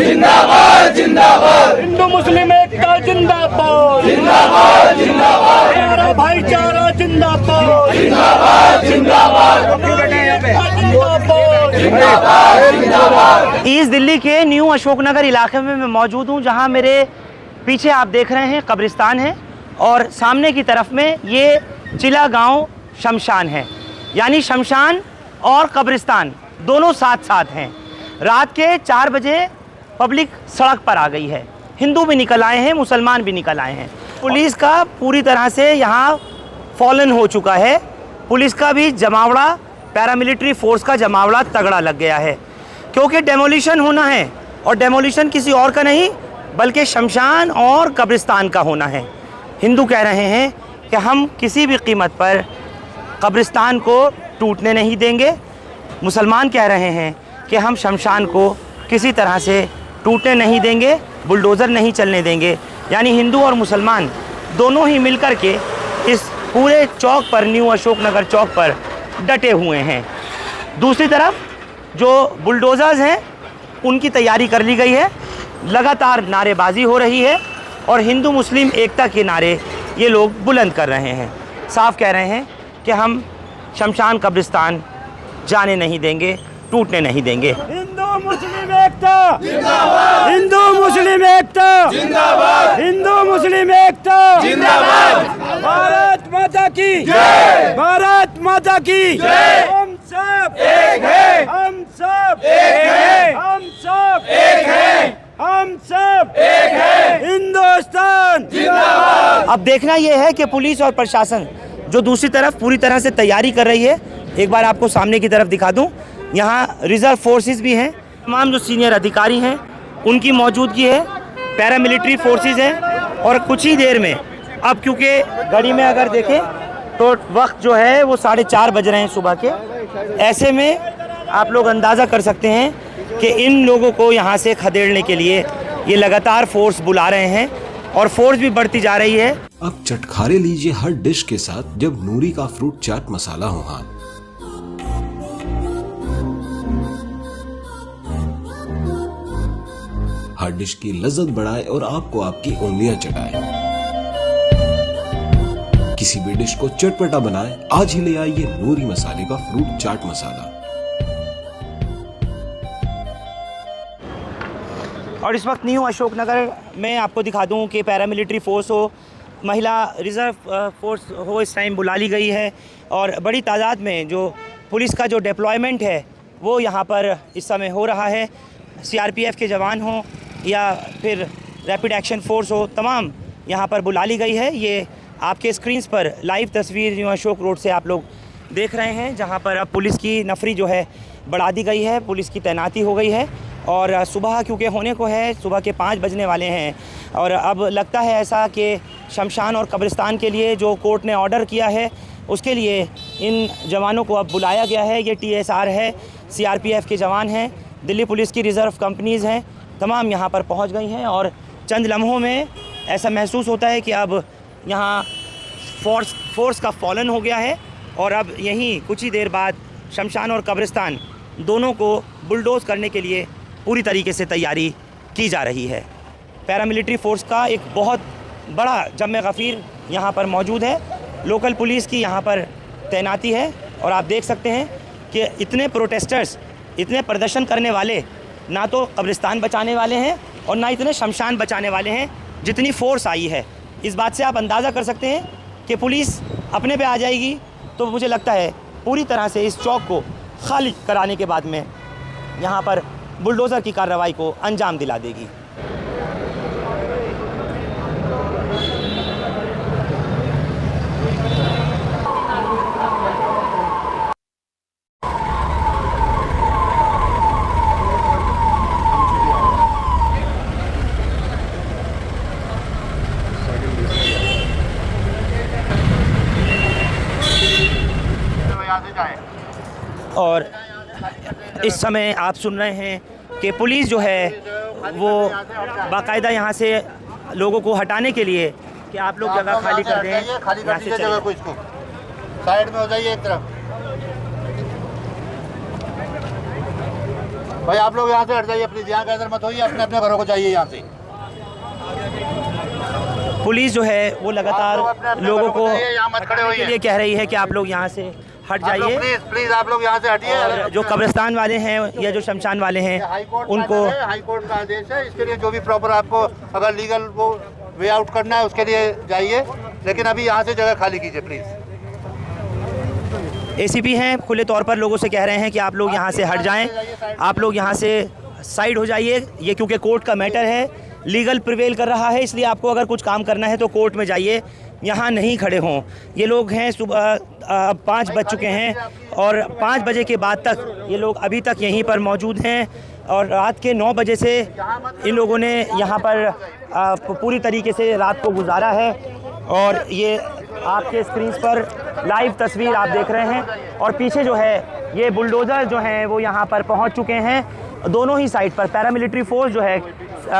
जिंदाबाद जिंदाबाद, हिंदू मुस्लिम एकता जिंदाबाद, जिंदाबाद जिंदाबाद, हमारा भाईचारा जिंदाबाद, जिंदाबाद जिंदाबाद, जिंदाबाद। ईस्ट दिल्ली के न्यू अशोकनगर इलाके में मैं मौजूद हूँ, जहाँ मेरे पीछे आप देख रहे हैं कब्रिस्तान है और सामने की तरफ में ये चिला गांव शमशान है। यानी शमशान और कब्रिस्तान दोनों साथ साथ हैं। रात के 4 बजे पब्लिक सड़क पर आ गई है। हिंदू भी निकल आए हैं, मुसलमान भी निकल आए हैं। पुलिस का पूरी तरह से यहाँ फॉलन हो चुका है। पुलिस का भी जमावड़ा, पैरामिलिट्री फोर्स का जमावड़ा तगड़ा लग गया है, क्योंकि डेमोलिशन होना है और डेमोलिशन किसी और का नहीं बल्कि शमशान और कब्रिस्तान का होना है। हिंदू कह रहे हैं कि हम किसी भी कीमत पर कब्रिस्तान को टूटने नहीं देंगे। मुसलमान कह रहे हैं कि हम शमशान को किसी तरह से टूटने नहीं देंगे, बुलडोज़र नहीं चलने देंगे। यानी हिंदू और मुसलमान दोनों ही मिलकर के इस पूरे चौक पर, न्यू अशोकनगर चौक पर डटे हुए हैं। दूसरी तरफ जो बुलडोज़र्स हैं उनकी तैयारी कर ली गई है। लगातार नारेबाजी हो रही है और हिंदू मुस्लिम एकता के नारे ये लोग बुलंद कर रहे हैं। साफ कह रहे हैं कि हम शमशान कब्रिस्तान जाने नहीं देंगे, टूटने नहीं देंगे। हिंदू मुस्लिम एकता जिंदाबाद, हिंदू मुस्लिम एकता जिंदाबाद, हिंदू मुस्लिम एकता जिंदाबाद। भारत माता की जय, भारत माता की जय। हम सब एक है, हम सब एक है, हम सब एक है, हम सब एक है, हिंदुस्तान जिंदाबाद। अब देखना यह है कि पुलिस और प्रशासन जो दूसरी तरफ पूरी तरह से तैयारी कर रही है। एक बार आपको सामने की तरफ दिखा दूं, यहाँ रिजर्व फोर्सेस भी हैं, तमाम जो सीनियर अधिकारी हैं उनकी मौजूदगी है, पैरामिलिट्री फोर्सेस हैं। और कुछ ही देर में, अब क्योंकि घड़ी में अगर देखें तो वक्त जो है वो 4:30 बज रहे हैं सुबह के, ऐसे में आप लोग अंदाज़ा कर सकते हैं कि इन लोगों को यहाँ से खदेड़ने के लिए ये लगातार फोर्स बुला रहे हैं और फोर्स भी बढ़ती जा रही है। अब चटखारे लीजिए हर डिश के साथ जब नूरी का फ्रूट चाट मसाला हो हाथ। हर डिश की लज्जत बढ़ाए और आपको आपकी उंगलियां चटाए। किसी भी डिश को चटपटा बनाए, आज ही ले आइए नूरी मसाले का फ्रूट चाट मसाला। और इस वक्त न्यू अशोकनगर में आपको दिखा दूं कि पैरामिलिट्री फोर्स हो, महिला रिज़र्व फोर्स हो, इस टाइम बुला ली गई है और बड़ी तादाद में जो पुलिस का जो डिप्लॉयमेंट है वो यहाँ पर इस समय हो रहा है। सीआरपीएफ के जवान हों या फिर रैपिड एक्शन फोर्स हो, तमाम यहाँ पर बुला ली गई है। ये आपके स्क्रीन्स पर लाइव तस्वीर न्यू अशोक रोड से आप लोग देख रहे हैं, जहाँ पर अब पुलिस की नफरी जो है बढ़ा दी गई है, पुलिस की तैनाती हो गई है। और सुबह क्योंकि होने को है, सुबह के 5 बजने वाले हैं और अब लगता है ऐसा कि शमशान और कब्रिस्तान के लिए जो कोर्ट ने ऑर्डर किया है उसके लिए इन जवानों को अब बुलाया गया है। ये TSR है, CRPF के जवान हैं, दिल्ली पुलिस की रिज़र्व कंपनीज़ हैं, तमाम यहाँ पर पहुँच गई हैं और चंद लम्हों में ऐसा महसूस होता है कि अब यहाँ फोर्स का फॉलन हो गया है और अब यहीं कुछ ही देर बाद शमशान और कब्रिस्तान दोनों को बुलडोज़ करने के लिए पूरी तरीके से तैयारी की जा रही है। पैरामिलिट्री फोर्स का एक बहुत बड़ा जम्मे गफ़ीर यहाँ पर मौजूद है, लोकल पुलिस की यहाँ पर तैनाती है और आप देख सकते हैं कि इतने प्रोटेस्टर्स, इतने प्रदर्शन करने वाले ना तो कब्रिस्तान बचाने वाले हैं और ना इतने शमशान बचाने वाले हैं जितनी फ़ोर्स आई है। इस बात से आप अंदाज़ा कर सकते हैं कि पुलिस अपने पे आ जाएगी तो मुझे लगता है पूरी तरह से इस चौक को खाली कराने के बाद में यहाँ पर बुलडोज़र की कार्रवाई को अंजाम दिला देगी। और इस समय आप सुन रहे हैं कि पुलिस जो है वो बाकायदा यहाँ से लोगों को हटाने के लिए कि आप लोग जगह खाली कर दें, खाली कर दीजिए जगह को, इसको साइड में हो जाइए एक तरफ। भाई आप लोग यहाँ से हट जाइए प्लीज, यहाँ का इधर मत होइए, अपने अपने घरों को जाइए यहाँ से। पुलिस जो है वो लगातार लोगों को यहाँ मत खड़े के लिए होइए कह रही है कि आप लोग यहाँ से हट जाइए। प्लीज प्लीज आप लोग यहाँ से हटिए। और जो कब्रिस्तान वाले हैं या जो शमशान वाले हैं उनको हाई कोर्ट का आदेश है, इसके लिए जो भी प्रॉपर आपको अगर लीगल वो वे आउट करना है उसके लिए जाइए, लेकिन अभी यहाँ से जगह खाली कीजिए प्लीज। एसीपी हैं, खुले तौर पर लोगों से कह रहे हैं कि आप लोग यहाँ से हट जाएं, आप लोग यहाँ से साइड हो जाइए। ये क्योंकि कोर्ट का मैटर है, लीगल प्रिवेल कर रहा है, इसलिए आपको अगर कुछ काम करना है तो कोर्ट में जाइए, यहाँ नहीं खड़े हों। ये लोग हैं सुबह 5 बज चुके हैं और 5 बजे के बाद तक ये लोग अभी तक यहीं पर मौजूद हैं और रात के 9 बजे से इन लोगों ने यहाँ पर पूरी तरीके से रात को गुजारा है। और ये आपके स्क्रीन पर लाइव तस्वीर आप देख रहे हैं और पीछे जो है ये बुलडोज़र जो हैं वो यहाँ पर पहुँच चुके हैं। दोनों ही साइड पर पैरामिलिट्री फोर्स जो है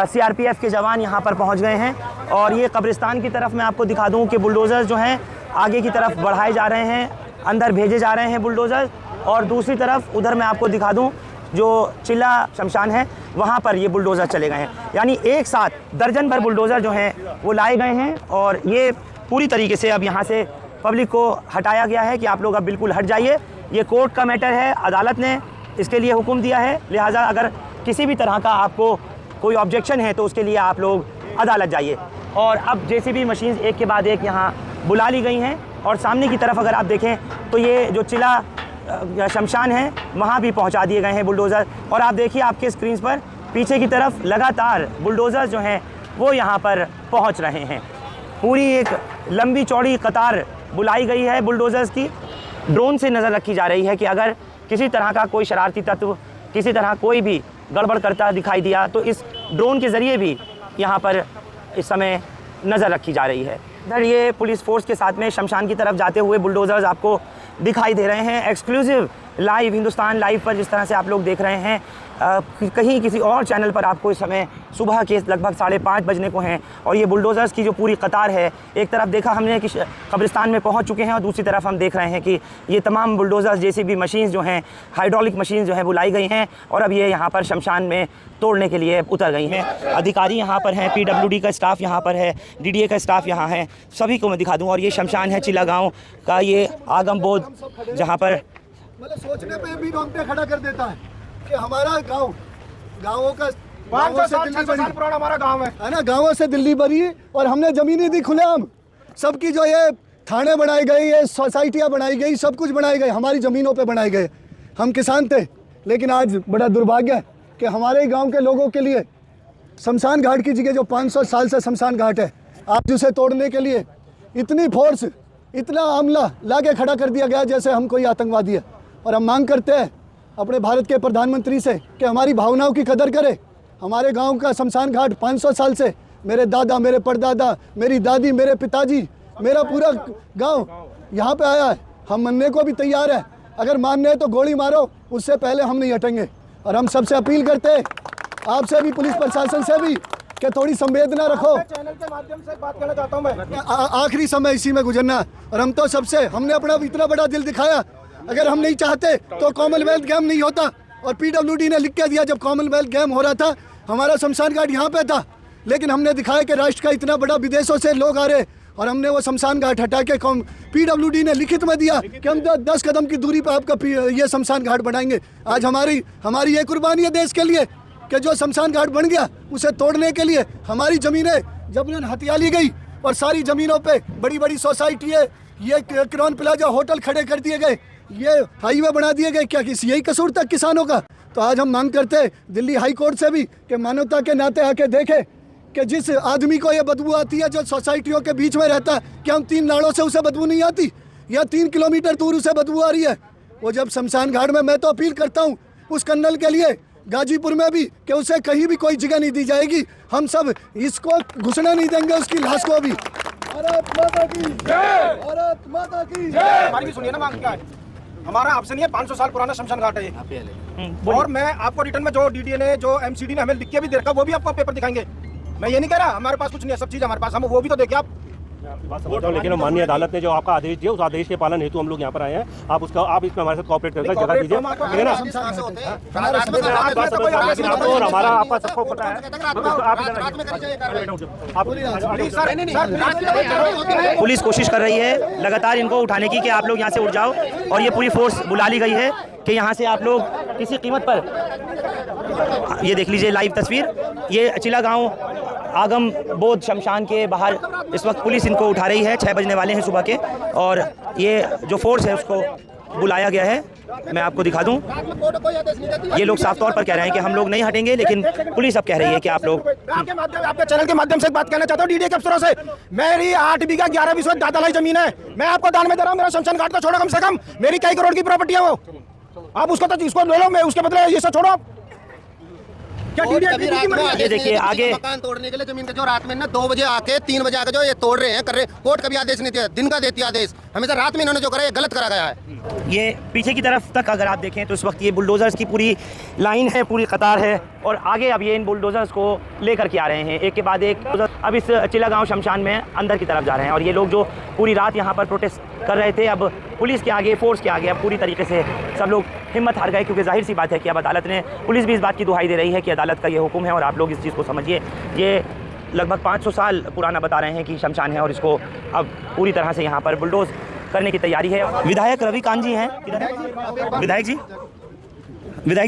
सीआरपीएफ के जवान यहाँ पर पहुँच गए हैं और ये कब्रिस्तान की तरफ मैं आपको दिखा दूँ कि बुलडोज़र जो हैं आगे की तरफ बढ़ाए जा रहे हैं, अंदर भेजे जा रहे हैं बुलडोज़र। और दूसरी तरफ उधर मैं आपको दिखा दूँ जो चिल्ला शमशान है वहाँ पर ये बुलडोज़र चले गए हैं, यानी एक साथ दर्जन भर बुलडोज़र जो हैं वो लाए गए हैं। और ये पूरी तरीके से अब यहाँ से पब्लिक को हटाया गया है कि आप लोग अब बिल्कुल हट जाइए। ये कोर्ट का मैटर है, अदालत ने इसके लिए हुक्म दिया है, लिहाजा अगर किसी भी तरह का आपको कोई ऑब्जेक्शन है तो उसके लिए आप लोग अदालत जाइए। और अब जेसीबी मशीन्स एक के बाद एक यहाँ बुला ली गई हैं और सामने की तरफ अगर आप देखें तो ये जो चिल्ला शमशान है वहाँ भी पहुँचा दिए गए हैं बुलडोज़र। और आप देखिए आपके स्क्रीन पर पीछे की तरफ लगातार बुलडोज़र जो हैं वो यहाँ पर पहुँच रहे हैं। पूरी एक लंबी चौड़ी कतार बुलाई गई है बुलडोज़र्स की। ड्रोन से नज़र रखी जा रही है कि अगर किसी तरह का कोई शरारती तत्व किसी तरह कोई भी गड़बड़ करता दिखाई दिया तो इस ड्रोन के ज़रिए भी यहाँ पर इस समय नज़र रखी जा रही है। इधर ये पुलिस फोर्स के साथ में शमशान की तरफ जाते हुए बुलडोज़र्स आपको दिखाई दे रहे हैं। एक्सक्लूसिव लाइव हिंदुस्तान लाइव पर जिस तरह से आप लोग देख रहे हैं, कहीं किसी और चैनल पर आपको इस समय सुबह के लगभग 5:30 बजने को हैं और ये बुलडोज़र्स की जो पूरी कतार है, एक तरफ देखा हमने कि कब्रिस्तान में पहुंच चुके हैं और दूसरी तरफ हम देख रहे हैं कि ये तमाम बुलडोज़र्स जेसीबी मशीन्स जो हैं, हाइड्रोलिक मशीन जो है बुलाई गई हैं और अब ये यहाँ पर शमशान में तोड़ने के लिए उतर गई हैं। अधिकारी यहाँ पर हैं, पीडब्ल्यूडी का स्टाफ यहाँ पर है, डीडीए का स्टाफ यहाँ है, सभी को मैं दिखा दूँ। और ये शमशान है चिल्ला गाँव का, ये आगम बोध जहाँ पर मतलब सोचने पे भी रोंगटे खड़ा कर देता है कि हमारा गाँवों का 500 साल पुराना हमारा गांव है ना, गाँवों से दिल्ली भरी और हमने ज़मीनें दी खुलेआम। सबकी जो ये थाने बनाए गए, ये सोसाइटियाँ बनाई गई, सब कुछ बनाए गए, हमारी ज़मीनों पे बनाए गए। हम किसान थे, लेकिन आज बड़ा दुर्भाग्य है कि हमारे गांव के लोगों के लिए शमशान घाट की जगह जो 500 साल से शमशान घाट है, आज उसे तोड़ने के लिए इतनी फोर्स, इतना अमला लाके खड़ा कर दिया गया जैसे हम कोई आतंकवादी है। और हम मांग करते हैं अपने भारत के प्रधानमंत्री से कि हमारी भावनाओं की कदर करे। हमारे गांव का शमशान घाट 500 साल से मेरे दादा, मेरे परदादा, मेरी दादी, मेरे पिताजी, मेरा पूरा गांव यहाँ पे आया है। हम मानने को भी तैयार है, अगर मानने है तो गोली मारो, उससे पहले हम नहीं हटेंगे। और हम सबसे अपील करते हैं, आपसे भी, पुलिस प्रशासन से भी, कि थोड़ी संवेदना रखो। चैनल के माध्यम से बात करना चाहता हूं मैं। आखिरी समय इसी में गुजरना है और हम तो सबसे, हमने अपना इतना बड़ा दिल दिखाया। अगर हम नहीं चाहते तो कॉमनवेल्थ गेम नहीं होता। और पीडब्ल्यूडी ने लिख के दिया, जब कॉमनवेल्थ गेम हो रहा था हमारा शमशान घाट यहाँ पे था, लेकिन हमने दिखाया कि राष्ट्र का इतना बड़ा विदेशों से लोग आ रहे और हमने वो शमशान घाट हटा के पीडब्ल्यूडी ने लिखित में दिया कि हम 10 कदम की दूरी पर आपका ये शमशान घाट बनाएंगे। आज हमारी ये कुर्बानी है देश के लिए कि जो शमशान घाट बन गया उसे तोड़ने के लिए हमारी ज़मीनें जबरन हथिया ली गई और सारी ज़मीनों पे बड़ी बड़ी सोसाइटी है, ये क्राउन प्लाजा होटल खड़े कर दिए गए, ये हाईवे बना दिए गए। क्या किसी यही कसूर तक किसानों का? तो आज हम मांग करते हैं दिल्ली हाई कोर्ट से भी कि मानवता के नाते आके देखे कि जिस आदमी को ये बदबू आती है जो सोसाइटियों के बीच में रहता है, क्या हम 3 नालों से उसे बदबू नहीं आती या 3 किलोमीटर दूर उसे बदबू आ रही है? वो जब शमशान घाट में, मैं तो अपील करता हूँ उस कर्नल के लिए गाजीपुर में भी कि उसे कहीं भी कोई जगह नहीं दी जाएगी। हम सब इसको घुसने नहीं देंगे, उसकी लाश को भी। भारत माता की जय, भारत माता की जय। हमारी भी सुनिए ना, मांग क्या है हमारा? आपसे नहीं है, 500 साल पुराना शमशान घाट है ये। और मैं आपको रिटर्न में जो डीडीए ने, जो एमसीडी ने हमें लिख के भी दे रखा, वो भी आपको पेपर दिखाएंगे। मैं ये नहीं कह रहा हमारे पास कुछ नहीं है, सब चीज़ हमारे पास, हम वो भी तो देखें आप। बात समझता हूँ, लेकिन माननीय अदालत ने जो आपका आदेश दिया उस आदेश के पालन हेतु हम लोग यहाँ पर आए हैं। आप इसमें हमारे साथ कोऑपरेट करके जगह दीजिए, ठीक है ना? और हमारा आपका सबको पता है। पुलिस कोशिश कर रही है लगातार इनको उठाने की कि आप लोग यहाँ से उठ जाओ, और ये पूरी फोर्स बुला ली गई है कि यहाँ से आप लोग किसी कीमत पर, ये देख लीजिए लाइव तस्वीर, ये चिला गांव आगम बोध शमशान के बाहर इस वक्त पुलिस इनको उठा रही है। 6 बजने वाले हैं सुबह के, और ये जो फोर्स है उसको बुलाया गया है। मैं आपको दिखा दूं, ये लोग साफ तौर पर कह रहे हैं कि हम लोग नहीं हटेंगे, लेकिन पुलिस अब कह रही है कि आप लोग। आपके चैनल के माध्यम से एक बात कहना चाहता हूँ डीडीए के अफसरों से, मेरी 8 बीघा 11 बीसों दादालाई जमीन है, मैं आपको दान में दे रहा हूँ। मेरा शमशान घाट तो छोड़ो, कम से कम मेरी कई करोड़ की प्रॉपर्टी है वो, आप उसको तो इसको ले लो, मैं उसके बदले ये सब छोड़ो। क्या ये देखिए आगे मकान तोड़ने के लिए जमीन के जो रात में ना 2 बजे आके 3 बजे आके जो ये तोड़ रहे हैं कर रहे, कोर्ट कभी आदेश नहीं दिया, दिन का देती आदेश, हमेशा रात में इन्होंने जो करा ये गलत करा गया है। ये पीछे की तरफ तक अगर आप देखें तो इस वक्त ये बुलडोज़र्स की पूरी लाइन है, पूरी कतार है, और आगे अब ये इन बुलडोज़र्स को लेकर के आ रहे हैं एक के बाद एक। अब इस चिला गांव शमशान में अंदर की तरफ जा रहे हैं, और ये लोग जो पूरी रात यहाँ पर प्रोटेस्ट कर रहे थे, अब पुलिस के आगे, फोर्स के आगे अब पूरी तरीके से सब लोग हिम्मत हार गए, क्योंकि जाहिर सी बात है कि अब अदालत ने, पुलिस भी इस बात की दुहाई दे रही है कि अदालत का ये हुक्म है और आप लोग इस चीज़ को समझिए। ये लगभग 500 साल पुराना बता रहे हैं कि शमशान है, और इसको अब पूरी तरह से यहाँ पर बुलडोज करने की तैयारी है। विधायक रवि कांत जी हैं, विधायक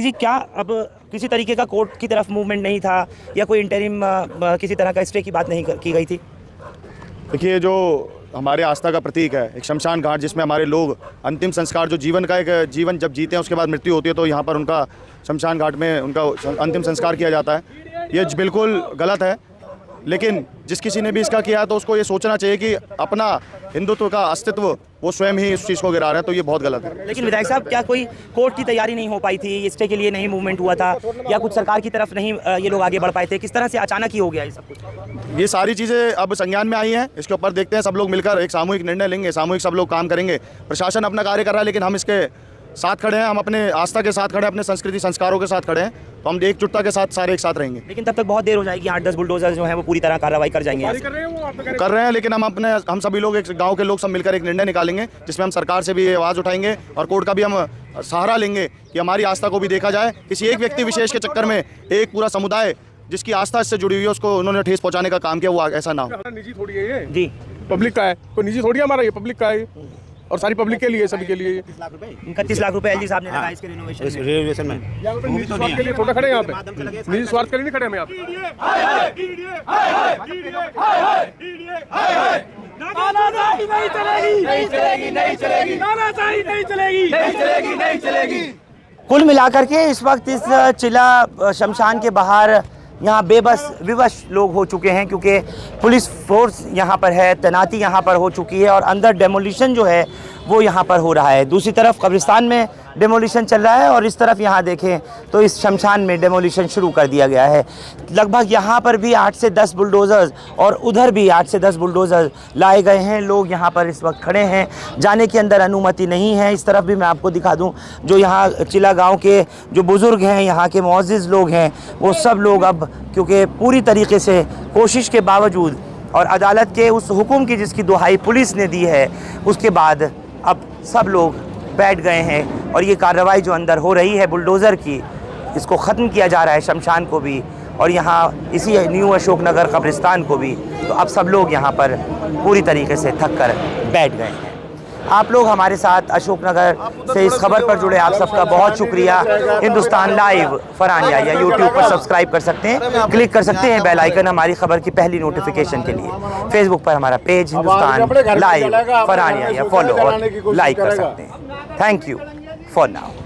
जी क्या अब किसी तरीके का कोर्ट की तरफ मूवमेंट नहीं था, या कोई इंटरिम किसी तरह का स्टे की बात नहीं की गई थी? देखिए, जो हमारे आस्था का प्रतीक है एक शमशान घाट, जिसमें हमारे लोग अंतिम संस्कार, जो जीवन का एक जीवन जब जीते हैं उसके बाद मृत्यु होती है, तो यहाँ पर उनका शमशान घाट में उनका अंतिम संस्कार किया जाता है। ये बिल्कुल गलत है, लेकिन जिस किसी ने भी इसका किया है तो उसको ये सोचना चाहिए कि अपना हिंदुत्व का अस्तित्व वो स्वयं ही इस चीज़ को गिरा रहे हैं, तो ये बहुत गलत है। लेकिन विधायक साहब, क्या कोई कोर्ट की तैयारी नहीं हो पाई थी, स्टे के लिए नहीं मूवमेंट हुआ था, या कुछ सरकार की तरफ नहीं ये लोग आगे बढ़ पाए थे? किस तरह से अचानक ही हो गया ये सब कुछ? ये सारी चीज़ें अब संज्ञान में आई हैं, इसके ऊपर देखते हैं, सब लोग मिलकर एक सामूहिक निर्णय लेंगे, सामूहिक सब लोग काम करेंगे। प्रशासन अपना कार्य कर रहा है, लेकिन हम इसके साथ खड़े हैं, हम अपने आस्था के साथ खड़े हैं, अपने संस्कृति संस्कारों के साथ खड़े हैं, तो हम एकजुटता के साथ सारे एक साथ रहेंगे। लेकिन तब तक बहुत देर हो जाएगी, 8-10 बुलडोजर जो है वो पूरी तरह कार्रवाई कर जाएंगे। कर रहे हैं, लेकिन हम सभी लोग, एक गांव के लोग सब मिलकर एक निर्णय निकालेंगे, जिसमें हम सरकार से भी आवाज़ उठाएंगे और कोर्ट का भी हम सहारा लेंगे कि हमारी आस्था को भी देखा जाए। किसी एक व्यक्ति विशेष के चक्कर में एक पूरा समुदाय जिसकी आस्था इससे जुड़ी हुई है उसको उन्होंने ठेस पहुँचाने का काम किया, वो ऐसा ना हो। निजी थोड़ी है ये, जी पब्लिक का है, कोई निजी थोड़ी है हमारा, ये पब्लिक का है और सारी पब्लिक के लिए, सभी के लिए। 31 लाख रुपए एलजी साहब ने लगाया इसके रिनोवेशन में। निजी स्वार्थ के लिए थोड़ा खड़े यहाँ पे, निजी स्वार्थ के लिए नहीं खड़े हम यहाँ पे। कुल मिलाकर के इस वक्त इस चिला शमशान के बाहर यहाँ बेबस विवश लोग हो चुके हैं, क्योंकि पुलिस फोर्स यहाँ पर है, तैनाती यहाँ पर हो चुकी है, और अंदर डेमोलिशन जो है वो यहाँ पर हो रहा है। दूसरी तरफ कब्रिस्तान में डेमोलिशन चल रहा है, और इस तरफ यहाँ देखें तो इस शमशान में डेमोलिशन शुरू कर दिया गया है। लगभग यहाँ पर भी 8 से 10 बुलडोज़र्स और उधर भी 8 से 10 बुलडोज़र लाए गए हैं। लोग यहाँ पर इस वक्त खड़े हैं, जाने की अंदर अनुमति नहीं है। इस तरफ भी मैं आपको दिखा दूँ, जो यहाँ चिला गाँव के जो बुज़ुर्ग हैं, यहाँ के मुअज़्ज़िज़ लोग हैं, वो सब लोग अब, क्योंकि पूरी तरीके से कोशिश के बावजूद और अदालत के उस हुक्म की जिसकी दुहाई पुलिस ने दी है, उसके बाद अब सब लोग बैठ गए हैं, और ये कार्रवाई जो अंदर हो रही है बुलडोज़र की, इसको ख़त्म किया जा रहा है शमशान को भी, और यहाँ इसी न्यू अशोकनगर कब्रिस्तान को भी। तो अब सब लोग यहाँ पर पूरी तरीके से थक कर बैठ गए हैं। आप लोग हमारे साथ अशोकनगर से इस खबर पर जुड़े, आप सबका बहुत शुक्रिया। हिंदुस्तान लाइव फरहानिया या यूट्यूब पर सब्सक्राइब कर सकते हैं, क्लिक कर सकते हैं बेल आइकन हमारी खबर की पहली नोटिफिकेशन के लिए। फेसबुक पर हमारा पेज हिंदुस्तान लाइव फरहानिया या फॉलो और लाइक कर सकते हैं। Thank you for now.